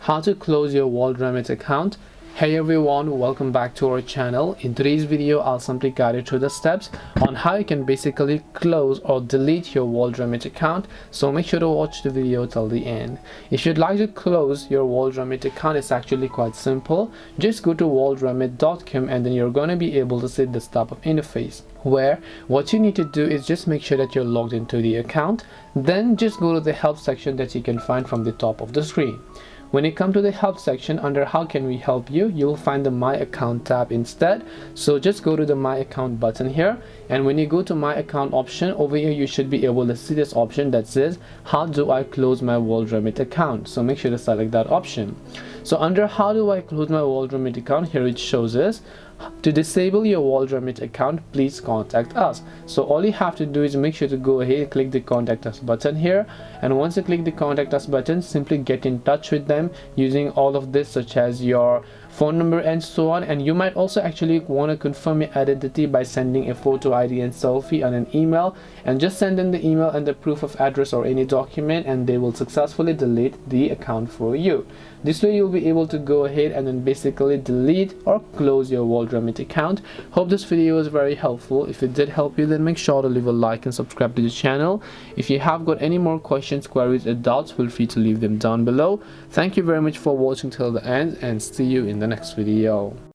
how to close your WorldRemit account. Hey everyone, welcome back to our channel. In today's video, I'll simply guide you through the steps on how you can basically close or delete your WorldRemit account. So make sure to watch the video till the end. If you'd like to close your WorldRemit account, it's actually quite simple. Just go to worldremit.com and then you're going to be able to see this type of interface, where what you need to do is just make sure that you're logged into the account. Then just go to the help section that you can find from the top of the screen. When you come to the help section, under how can we help you, you will find the my account tab instead. So just go to the my account button here, and when you go to my account option over here, you should be able to see this option that says how do I close my WorldRemit account. So make sure to select that option. So under how do I close my WorldRemit account, here it shows us to disable your WorldRemit account, please contact us. So all you have to do is make sure to go ahead and click the contact us button here, and once you click the contact us button, simply get in touch with them using all of this, such as your phone number and so on. And you might also actually want to confirm your identity by sending a photo ID and selfie on an email, and just send in the email and the proof of address or any document, and they will successfully delete the account for you. This way you'll be able to go ahead and then basically delete or close your WorldRemit account. Hope this video was very helpful. If it did help you, then make sure to leave a like and subscribe to the channel. If you have got any more questions, queries or doubts, feel free to leave them down below. Thank you very much for watching till the end, and see you in the next video.